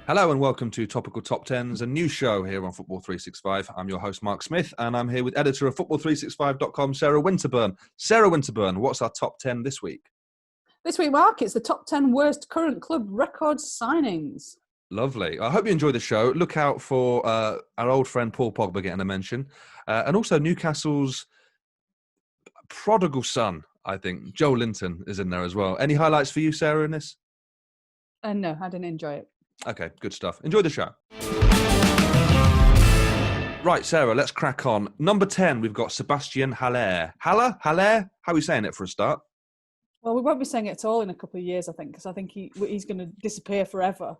Hello and welcome to Topical Top Tens, a new show here on Football 365. I'm your host, Mark Smith, and I'm here with editor of Football365.com, Sarah Winterburn. Sarah Winterburn, what's our top 10 this week? This week, Mark, it's the top 10 worst current club record signings. Lovely. I hope you enjoy the show. Look out for our old friend Paul Pogba getting a mention. And also Newcastle's prodigal son, I think. Joe Linton is in there as well. Any highlights for you, Sarah, in this? No, I didn't enjoy it. Okay, good stuff. Enjoy the show. Right, Sarah, let's crack on. Number 10, we've got Sebastian Haller. Haller? How are we saying it for a start? Well, we won't be saying it at all in a couple of years, I think, because I think he's going to disappear forever.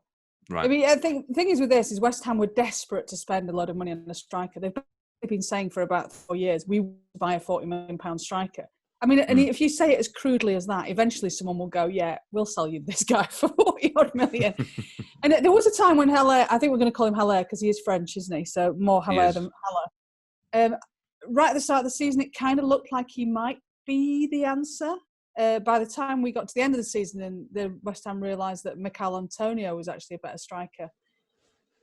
Right. I mean, I think the thing is with this is West Ham were desperate to spend a lot of money on a striker. They've been saying for about 4 years, we will buy a £40 million striker. I mean, and if you say it as crudely as that, eventually someone will go, yeah, we'll sell you this guy for 40 odd million. And there was a time when Haller, I think we're going to call him Haller because he is French, isn't he? So more Haller than Haller. Right at the start of the season, it kind of looked like he might be the answer. By the time we got to the end of the season, and the West Ham realised that Mikel Antonio was actually a better striker.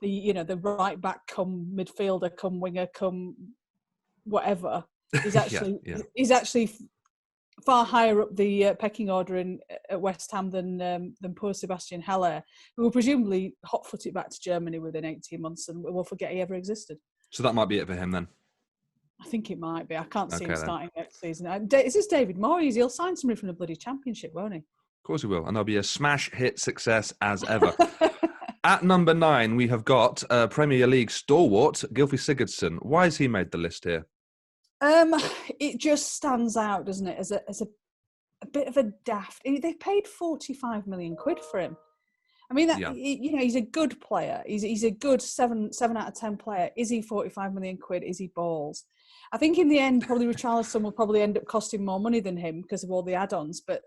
The right back, come midfielder, come winger, come whatever. He's actually he's actually far higher up the pecking order at West Ham than poor Sebastian Haller, who will presumably hot-foot it back to Germany within 18 months, and we'll forget he ever existed. So that might be it for him then. I think it might be. I can't see him starting next season. Is this David Moyes? He'll sign somebody from the bloody Championship, won't he? Of course he will. And there'll be a smash hit success as ever. At number 9, we have got Premier League stalwart, Gylfi Sigurdsson. Why has he made the list here? It just stands out, doesn't it, as a bit of a daft... They paid 45 million quid for him. I mean, he's a good player. He's a good 7 out of 10 player. Is he 45 million quid? Is he balls? I think in the end, probably Richarlison will probably end up costing more money than him because of all the add-ons. But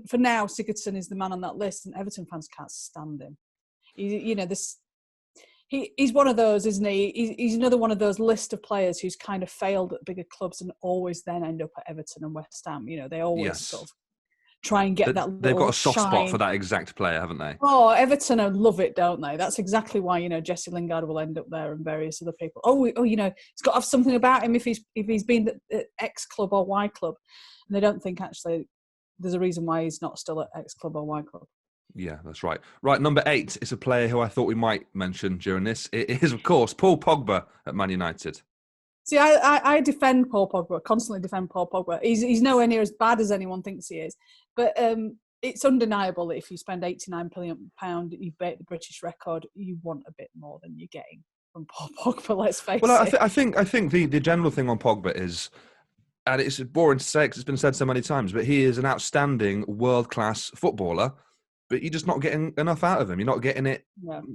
for now, Sigurdsson is the man on that list, and Everton fans can't stand him. He's one of those, isn't he? He's another one of those list of players who's kind of failed at bigger clubs and always then end up at Everton and West Ham. They always sort of try and get that. They've got a soft spot for that exact player, haven't they? Oh, Everton love it, don't they? That's exactly why Jesse Lingard will end up there and various other people. He's got to have something about him if he's been at X club or Y club, and they don't think actually there's a reason why he's not still at X club or Y club. Yeah, that's right. Right, number 8 is a player who I thought we might mention during this. It is, of course, Paul Pogba at Man United. See, I defend Paul Pogba, constantly defend Paul Pogba. He's nowhere near as bad as anyone thinks he is. But it's undeniable that if you spend £89 million, you break the British record, you want a bit more than you're getting from Paul Pogba, let's face it. Well, I think the general thing on Pogba is, and it's boring to say because it's been said so many times, but he is an outstanding world-class footballer, but you're just not getting enough out of him. You're not getting it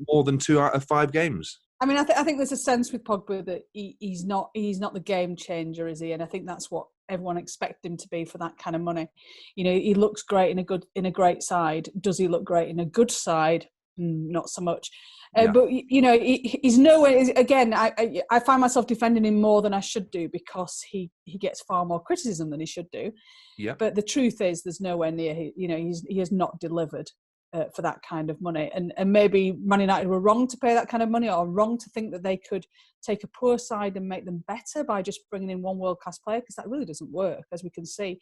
more than 2 out of 5 games. I mean, I think there's a sense with Pogba that he's not the game changer, is he? And I think that's what everyone expected him to be for that kind of money. He looks great in a great side. Does he look great in a good side? Not so much. But he's nowhere. Again, I find myself defending him more than I should do because he gets far more criticism than he should do. Yeah. But the truth is, there's nowhere near. He has not delivered for that kind of money, and maybe Man United were wrong to pay that kind of money, or wrong to think that they could take a poor side and make them better by just bringing in one world-class player, because that really doesn't work, as we can see.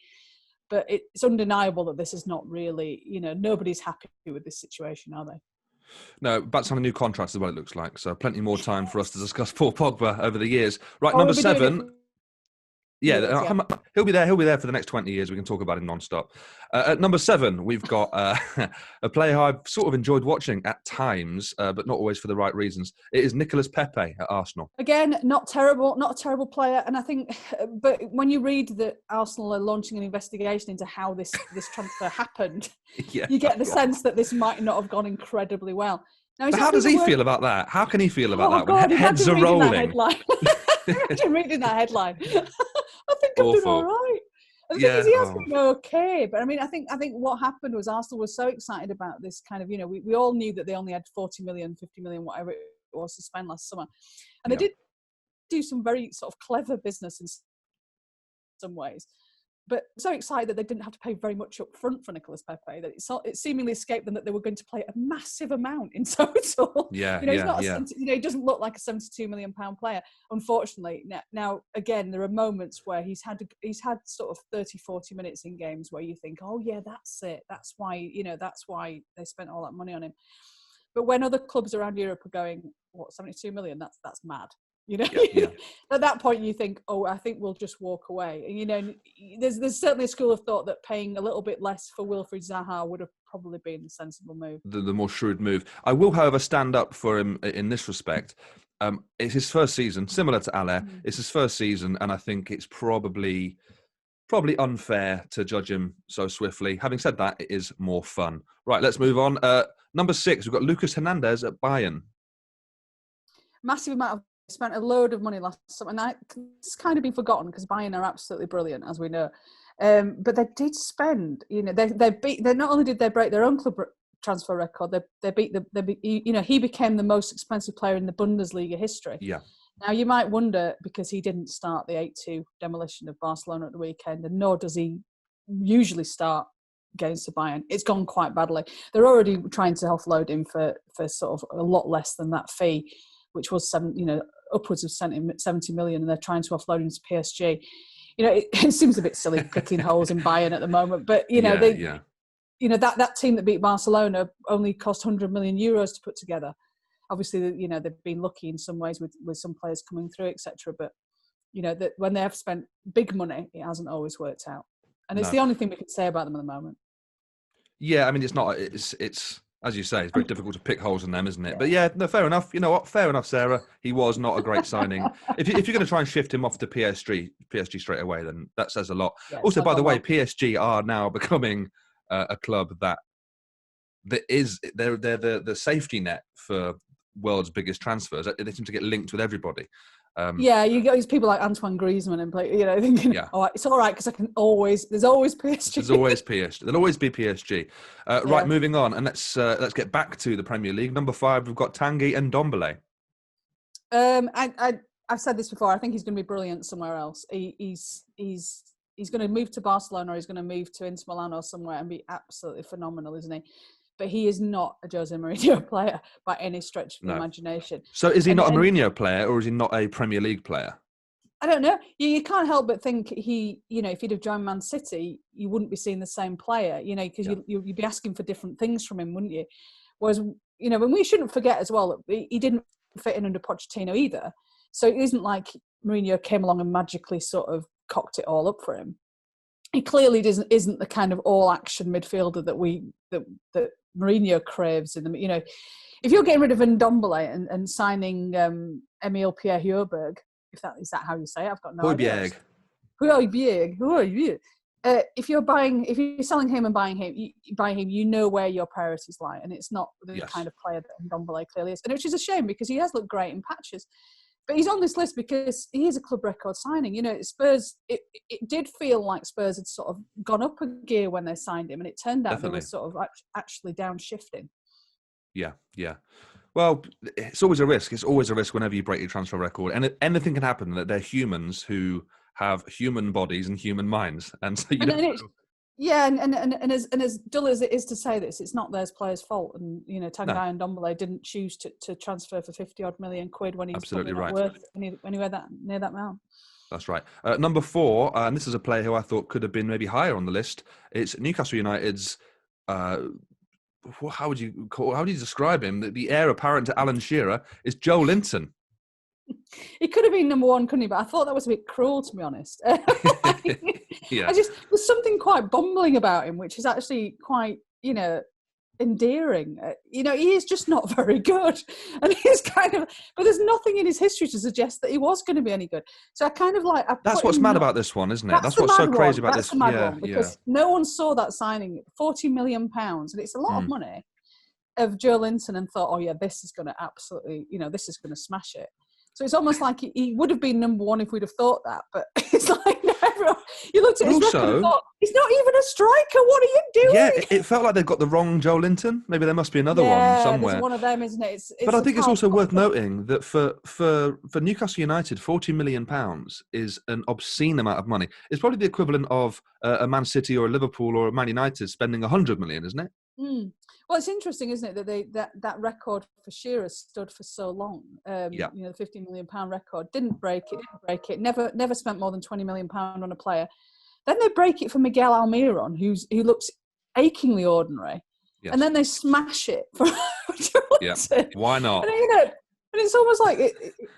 But it's undeniable that this is not really, nobody's happy with this situation, are they? No, Bat's on a new contract is what it looks like. So plenty more time for us to discuss Paul Pogba over the years. Right, number 7. Yeah, he'll be there. He'll be there for the next 20 years. We can talk about him non-stop. At number 7, we've got a player who I've sort of enjoyed watching at times, but not always for the right reasons. It is Nicolas Pepe at Arsenal. Again, not a terrible player. And I think, but when you read that Arsenal are launching an investigation into how this transfer happened, you get the sense that this might not have gone incredibly well. Now, but how does he feel about that? How can he feel about that when heads are rolling? Imagine reading that headline. I think I'm doing all right. The thing is, he has been okay, but I mean, I think what happened was Arsenal was so excited about this kind of, we all knew that they only had 40 million, 50 million, whatever it was to spend last summer, and they did do some very sort of clever business in some ways. but so excited that they didn't have to pay very much up front for Nicolas Pepe, that it seemingly escaped them that they were going to play a massive amount in total. Yeah, he's not he doesn't look like a £72 million player, unfortunately. Now again, there are moments where he's had sort of 30, 40 minutes in games where you think, oh yeah, that's it. That's why they spent all that money on him. But when other clubs around Europe are going, what, 72 million? That's mad. At that point you think, oh, I think we'll just walk away. And there's certainly a school of thought that paying a little bit less for Wilfried Zaha would have probably been the sensible move. The more shrewd move. I will, however, stand up for him in this respect. It's his first season, similar to Haller. It's his first season, and I think it's probably unfair to judge him so swiftly. Having said that, it is more fun. Right, let's move on. Number 6, we've got Lucas Hernandez at Bayern. Massive amount of spent a load of money last summer, and it's kind of been forgotten because Bayern are absolutely brilliant, as we know. But they did spend. They not only did they break their own club transfer record, he became the most expensive player in the Bundesliga history. Yeah. Now you might wonder, because he didn't start the 8-2 demolition of Barcelona at the weekend, and nor does he usually start against Bayern. It's gone quite badly. They're already trying to offload him for sort of a lot less than that fee, which was upwards of 70 million, and they're trying to offload him to PSG. It seems a bit silly picking holes in Bayern at the moment, but that team that beat Barcelona only cost 100 million euros to put together. Obviously, they've been lucky in some ways with some players coming through, etc. But that when they have spent big money, it hasn't always worked out, and it's the only thing we can say about them at the moment. Yeah, I mean, it's not. It's as you say, it's very difficult to pick holes in them, isn't it? But yeah, no, fair enough. You know what? Fair enough, Sarah. He was not a great signing. If you're going to try and shift him off to PSG straight away, then that says a lot. Yeah, also, by the way, PSG are now becoming a club they're the safety net for world's biggest transfers. They seem to get linked with everybody. You got these people like Antoine Griezmann and thinking, it's all right because there's always PSG. There's always PSG. There'll always be PSG. Right, moving on, and let's get back to the Premier League. Number 5, we've got Tanguy and Ndombele. I've said this before. I think he's going to be brilliant somewhere else. He's going to move to Barcelona, or he's going to move to Inter Milan or somewhere and be absolutely phenomenal, isn't he? But he is not a Jose Mourinho player by any stretch of the imagination. So is he not a Mourinho player, or is he not a Premier League player? I don't know. You can't help but think if he'd have joined Man City, you wouldn't be seeing the same player, because you'd be asking for different things from him, wouldn't you? Whereas, and we shouldn't forget as well, that he didn't fit in under Pochettino either. So it isn't like Mourinho came along and magically sort of cocked it all up for him. He clearly isn't the kind of all-action midfielder that Mourinho craves in them. If you're getting rid of Ndombele and signing Emile Pierre-Højbjerg, is that how you say it? I've got no idea. Højbjerg. If you're selling him and buying him, you know where your priorities lie, and it's not the kind of player that Ndombele clearly is, and which is a shame because he has looked great in patches. But he's on this list because he is a club record signing. Spurs, it did feel like Spurs had sort of gone up a gear when they signed him, and it turned out they were sort of actually downshifting. Yeah. Well, it's always a risk. It's always a risk whenever you break your transfer record. And anything can happen, that they're humans who have human bodies and human minds. And so and as dull as it is to say this, it's not those players' fault. And Tanguy and Ndombele didn't choose to transfer for 50-odd million quid when he's absolutely right. Worth anywhere near that amount. That's right. Number 4, and this is a player who I thought could have been maybe higher on the list. It's Newcastle United's. How would you describe him? The heir apparent to Alan Shearer is Joe Linton. He could have been number 1, couldn't he? But I thought that was a bit cruel, to be honest. Yeah. There's something quite bumbling about him, which is actually quite, endearing. He is just not very good, and he's but there's nothing in his history to suggest that he was going to be any good. So I kind of like. That's what's mad about this one, isn't it? That's what's so crazy about this. One, because no one saw that signing, £40 million, and it's a lot of money, of Joe Linton, and thought, oh yeah, this is going to absolutely, this is going to smash it. So it's almost like he would have been number one if we'd have thought that. But it's like everyone, you looked at his record and thought, he's not even a striker. What are you doing? Yeah, it felt like they've got the wrong Joe Linton. Maybe there must be another one somewhere. There's one of them, isn't it? But I think it's also worth noting that for Newcastle United, £40 million is an obscene amount of money. It's probably the equivalent of a Man City or a Liverpool or a Man United spending 100 million, isn't it? Mm. Well, it's interesting, isn't it, that that record for Shearer stood for so long. You know, the £50 million record didn't break it. Never spent more than £20 million on a player. Then they break it for Miguel Almiron, who looks achingly ordinary, and then they smash it for. Why not? And, you know, and it's almost like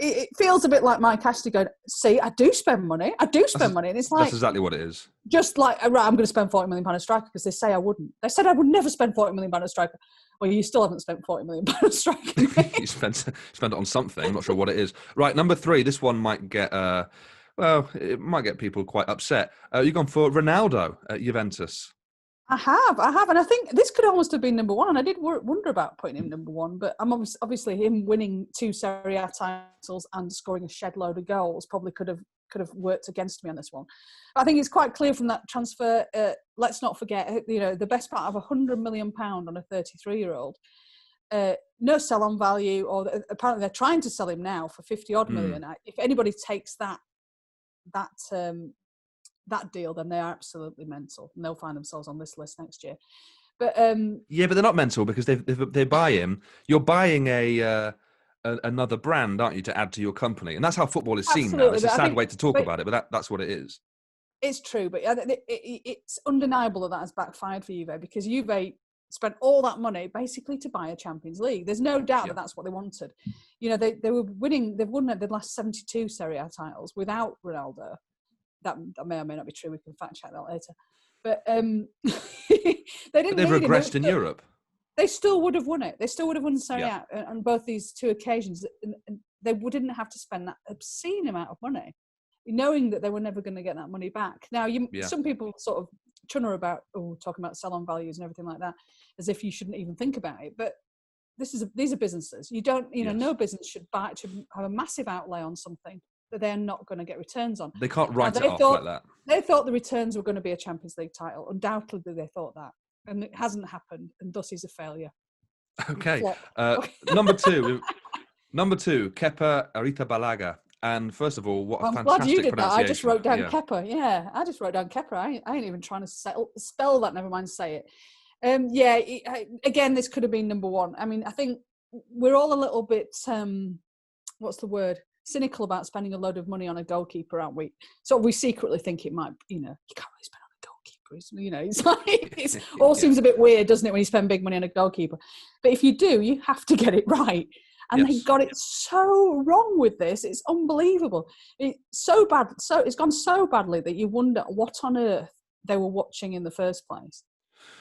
it feels a bit like Mike Ashley going, "See, I do spend money, and it's like that's exactly what it is. Just like, right, I'm going to spend £40 million on a striker because they say I wouldn't. They said I would never spend £40 million on a striker. Well, you still haven't spent £40 million on a striker. You spent it on something. I'm not sure what it is. Right, number 3. This one might get it might get people quite upset. You've gone for Ronaldo at Juventus. I have, and I think this could almost have been number one. And I did wonder about putting him number one, but I'm obviously him winning 2 Serie A titles and scoring a shed load of goals probably could have worked against me on this one. But I think it's quite clear from that transfer. Let's not forget, you know, the best part of £100 million on a 33-year-old. No sell-on value, or apparently they're trying to sell him now for 50-odd million. If anybody takes that deal, then they are absolutely mental, and they'll find themselves on this list next year. But but they're not mental because they buy him. You're buying another brand, aren't you, to add to your company, and that's how football is seen now. It's a sad way to talk about it, but that's what it is. It's true, but it's undeniable that has backfired for Juve, because Juve spent all that money basically to buy a Champions League. There's no doubt that that's what they wanted. You know, they were winning. They've won the last 72 Serie A titles without Ronaldo. That may or may not be true. We can fact check that later. But they didn't. But they've regressed in Europe. They still would have won it. They still would have won Serie A on both these 2 occasions. And they didn't have to spend that obscene amount of money, knowing that they were never going to get that money back. Now, some people sort of chunner about talking about sell-on values and everything like that, as if you shouldn't even think about it. But these are businesses. You don't, no business should have a massive outlay on something that they're not going to get returns on. They can't write it off like that. They thought the returns were going to be a Champions League title. Undoubtedly, they thought that. And it hasn't happened, and thus he's a failure. Okay. Number two, Kepa Arrizabalaga. And first of all, what a fantastic pronunciation. I'm glad you did that. I just wrote down Kepa. Yeah, I just wrote down Kepa. I ain't even trying to spell that, never mind say it. Again, this could have been number one. I mean, I think we're all a little bit, what's the word? Cynical about spending a load of money on a goalkeeper, aren't we? So we secretly think it might, you can't really spend on a goalkeeper. It's like, it seems a bit weird, doesn't it, when you spend big money on a goalkeeper? But if you do, you have to get it right. And they got it so wrong with this. It's unbelievable. It's so bad. It's gone so badly that you wonder what on earth they were watching in the first place.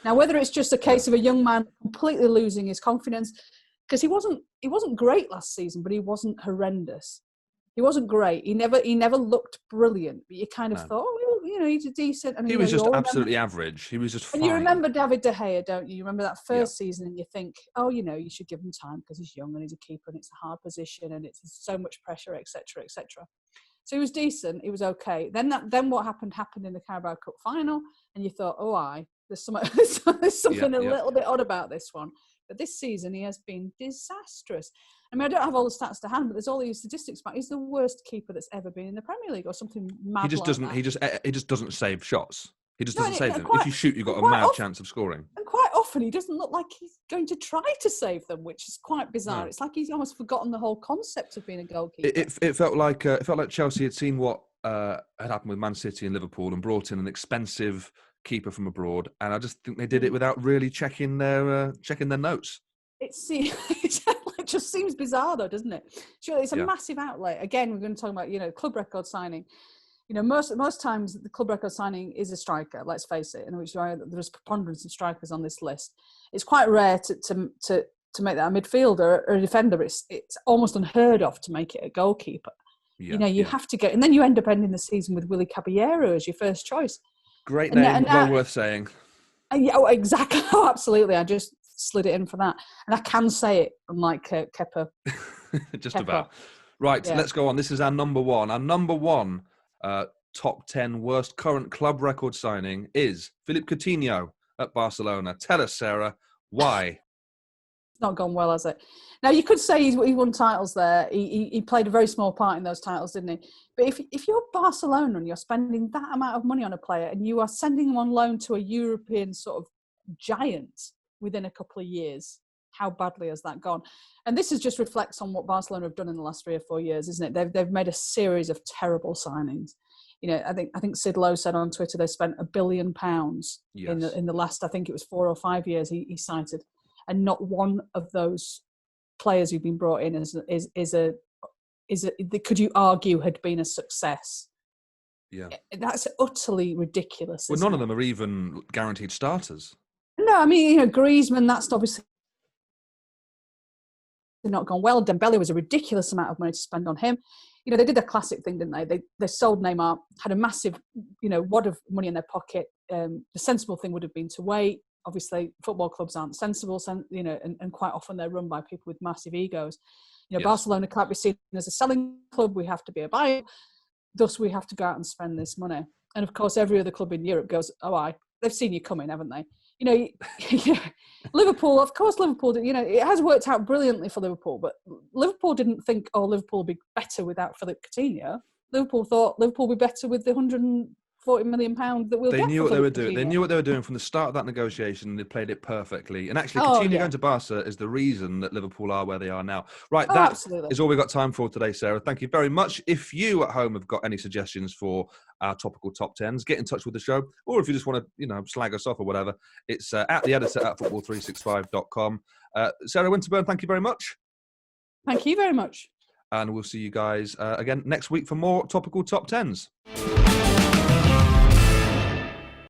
Now, whether it's just a case of a young man completely losing his confidence, because he wasn't great last season, but he wasn't horrendous. He wasn't great. He never looked brilliant. But you kind of thought, he's a decent. And he was just absolutely average. He was just fine. And you remember David De Gea, don't you? You remember that first season, and you think, you should give him time because he's young and he's a keeper and it's a hard position and it's so much pressure, etc., etc. So he was decent. He was okay. Then what happened in the Carabao Cup final, and you thought, there's something a little bit odd about this one. But this season he has been disastrous. I mean, I don't have all the stats to hand, but there's all these statistics about he's the worst keeper that's ever been in the Premier League or something mad. He just doesn't save shots. He just doesn't save them. If you shoot, you've got a mad chance of scoring. And quite often he doesn't look like he's going to try to save them, which is quite bizarre. No. It's like he's almost forgotten the whole concept of being a goalkeeper. It felt like Chelsea had seen what had happened with Man City and Liverpool and brought in an expensive keeper from abroad, and I just think they did it without really checking their notes. It just seems bizarre, though, doesn't it? Surely it's a massive outlay. Again, we're going to talk about club record signing. Most times the club record signing is a striker. Let's face it, in which there's a preponderance of strikers on this list. It's quite rare to make that a midfielder or a defender. It's almost unheard of to make it a goalkeeper. You have to get, and then you end up ending the season with Willy Caballero as your first choice. Great name, well worth saying. Exactly. Oh, absolutely. I just slid it in for that, and I can say it, unlike Kepa. Just Kepa. About. Right, let's go on. This is our number one. Our number one top 10 worst current club record signing is Philippe Coutinho at Barcelona. Tell us, Sarah, why? It's not gone well, has it? Now, you could say he won titles there. He played a very small part in those titles, didn't he? But if you're Barcelona and you're spending that amount of money on a player and you are sending him on loan to a European sort of giant within a couple of years, how badly has that gone? And this just reflects on what Barcelona have done in the last 3 or 4 years, isn't it? They've made a series of terrible signings. You know, I think Sid Lowe said on Twitter they spent £1 billion in the last, I think it was 4 or 5 years he cited, and not one of those players who've been brought in could you argue had been a success. Yeah, that's utterly ridiculous. Well, none of them are even guaranteed starters. No, I mean, Griezmann, that's obviously not gone well. Dembele was a ridiculous amount of money to spend on him. They did a classic thing, didn't they? They sold Neymar, had a massive, wad of money in their pocket. The sensible thing would have been to wait. Obviously, football clubs aren't sensible, and quite often they're run by people with massive egos. Yes. Barcelona can't be seen as a selling club. We have to be a buyer. Thus, we have to go out and spend this money. And of course, every other club in Europe goes, they've seen you coming, haven't they? Liverpool, of course, Liverpool, it has worked out brilliantly for Liverpool, but Liverpool didn't think, Liverpool will be better without Philippe Coutinho. Liverpool thought Liverpool would be better with the £140 million that we'll get. They knew what they were doing. They knew what they were doing from the start of that negotiation. They played it perfectly. And actually, Coutinho going to Barca is the reason that Liverpool are where they are now. Right, that is all we've got time for today, Sarah. Thank you very much. If you at home have got any suggestions for our topical top 10s, get in touch with the show. Or if you just want to, slag us off or whatever, it's at the editor at football365.com. Sarah Winterburn, thank you very much. Thank you very much. And we'll see you guys again next week for more topical top 10s.